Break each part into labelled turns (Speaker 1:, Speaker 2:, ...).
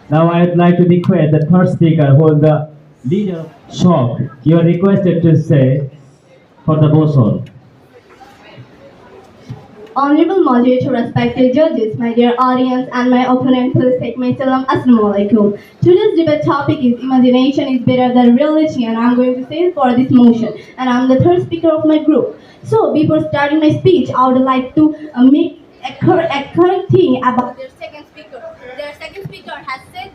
Speaker 1: Now I would like to request the third speaker, who is the leader of Shock. You are requested to say for the motion.
Speaker 2: Honorable moderator, respected judges, my dear audience, and my opponent, please take my salam. Assalamu alaikum. Today's debate topic is imagination is better than reality, and I'm going to say for this motion. And I'm the third speaker of my group. So before starting my speech, I would like to make a correct thing about their second speaker. Their second speaker has said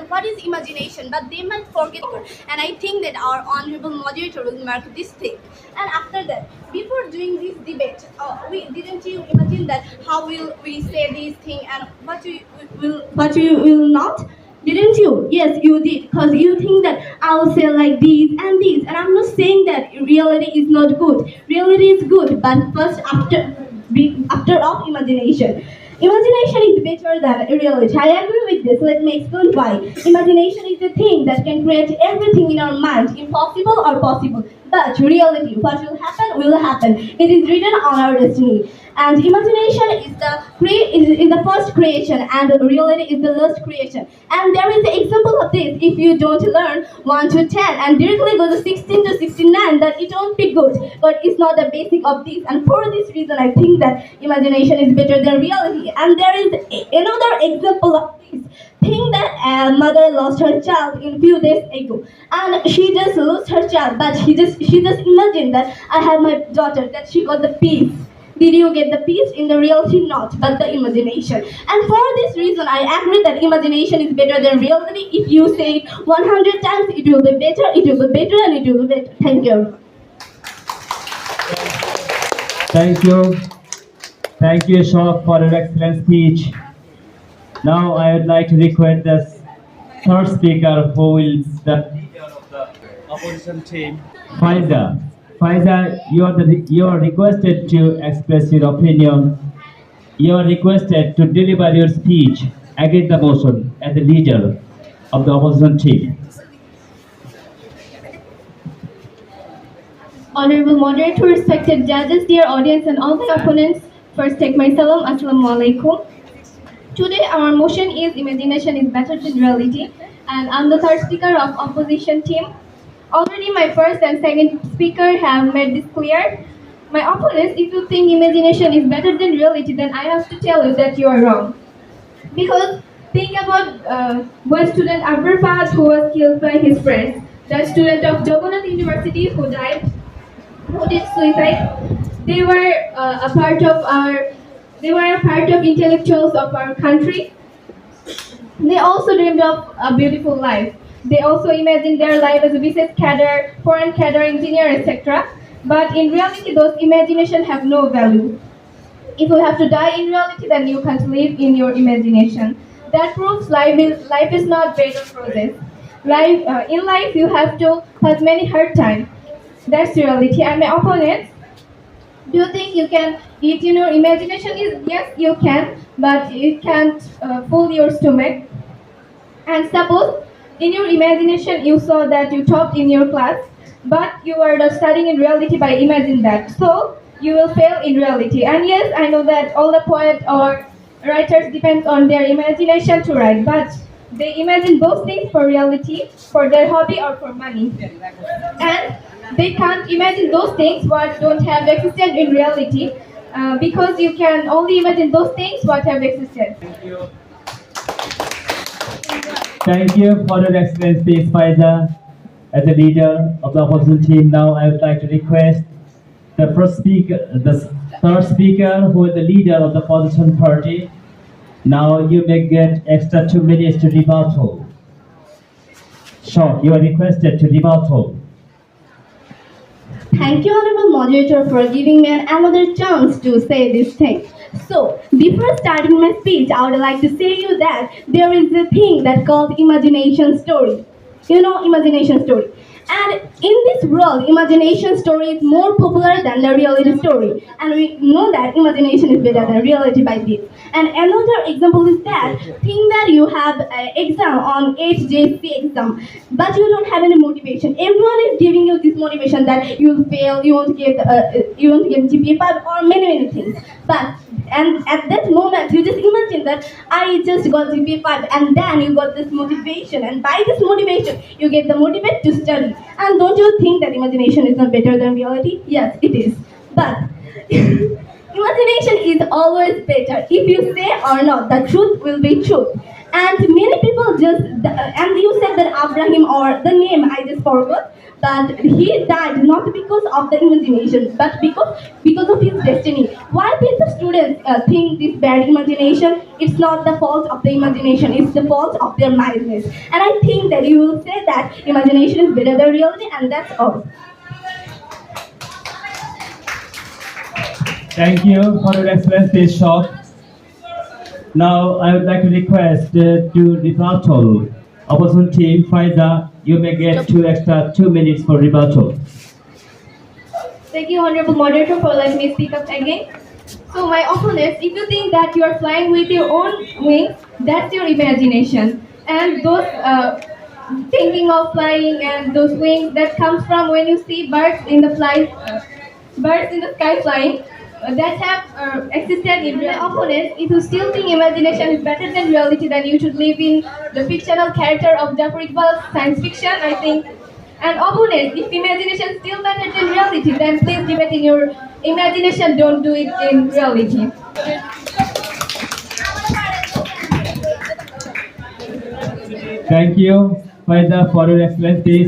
Speaker 2: what is imagination, but they might forget her. And I think that our honorable moderator will mark this thing. And after that, before doing this debate, we didn't you imagine that how will we say this thing and what we will not? Didn't you? Yes, you did. Because you think that I'll say like these and these. And I'm not saying that reality is not good. Reality is good, but first after all imagination. Imagination is better than reality. I agree with this. Let me explain why. Imagination is the thing that can create everything in our mind, impossible or possible. But reality, what will happen. It is written on our destiny. And imagination is the first creation, and reality is the last creation. And there is an example of this. If you don't learn 1 to 10 and directly go to 16 to 69, that it won't be good. But it's not the basic of this. And for this reason, I think that imagination is better than reality. And there is another example of this. Think that a mother lost her child in few days ago, and she just lost her child, but she just imagined that I have my daughter, that she got the peace. Did you get the peace? In the reality, not, but the imagination. And for this reason, I agree that imagination is better than reality. If you say it 100 times, it will be better, and it will be better. Thank you.
Speaker 1: Thank you. Thank you, Shock, for your excellent speech. Now I would like to request the third speaker, who is the leader of the opposition team, Faiza. Faiza, you are requested to express your opinion. You are requested to deliver your speech against the motion as the leader of the opposition team.
Speaker 2: Honorable moderator, respected judges, dear audience, and all my opponents, first take my salam. Assalamu alaikum. Today our motion is imagination is better than reality, and I'm the third speaker of opposition team. Already my first and second speaker have made this clear. My opponents, if you think imagination is better than reality, then I have to tell you that you are wrong. Because think about one student Abrafat who was killed by his friends, the student of Jagannath University who did suicide. They were a part of intellectuals of our country. They also dreamed of a beautiful life. They also imagined their life as a business cadre, foreign cadre, engineer, etc. But in reality, those imaginations have no value. If you have to die in reality, then you can't live in your imagination. That proves life is not based on process. In life, you have to have many hard times. That's reality. And my opponents, do you think you can eat in your imagination? Yes, you can, but it can't fill your stomach. And suppose in your imagination you saw that you topped in your class, but you are not studying in reality by imagining that. So you will fail in reality. And yes, I know that all the poets or writers depend on their imagination to write, but they imagine those things for reality, for their hobby or for money. And they can't imagine those things what don't have existed in reality, because you can only imagine those things what have existed.
Speaker 1: Thank you for your excellent speech, Faiza. As the leader of the opposition team, now I would like to request the third speaker, who is the leader of the opposition party. Now you may get extra 2 minutes to rebuttal. Shock, you are requested to rebuttal.
Speaker 2: Thank you, Honorable Moderator, for giving me another chance to say this thing. So, before starting my speech, I would like to say you that there is a thing that called imagination story. You know, imagination story. And in this world, imagination story is more popular than the reality story. And we know that imagination is better than reality by this. And another example is that think that you have an exam on HJC exam, but you don't have any motivation. Everyone is giving you this motivation that you'll fail, you won't get GPA 5 or many things. But And at that moment, you just imagine that I just got GPA 5, and then you got this motivation, and by this motivation, you get the motivate to study. And don't you think that imagination is not better than reality? Yes, it is. But imagination is always better. If you say or not, the truth will be truth. And many people just, and you said that Abraham, or the name I just forgot, but he died not because of the imagination, but because of his destiny. Why did the students think this bad imagination? It's not the fault of the imagination, it's the fault of their madness. And I think that you will say that imagination is better than reality, and that's all.
Speaker 1: Thank you for your excellent speech, Shop. Now I would like to request to rebuttal. Opposition team, Faiza, you may get 2 minutes for rebuttal.
Speaker 3: Thank you, Honorable Moderator, for letting me speak up again. So, my opponents, if you think that you are flying with your own wings, that's your imagination. And those thinking of flying and those wings that comes from when you see birds in the sky flying. That have existed in real opponents. If you still think imagination is better than reality, then you should live in the fictional character of Jafar Iqbal's science fiction, I think. And opponents, if imagination is still better than reality, then please debate in your imagination, don't do it in reality.
Speaker 1: Thank you, Faiza, for your excellent speech.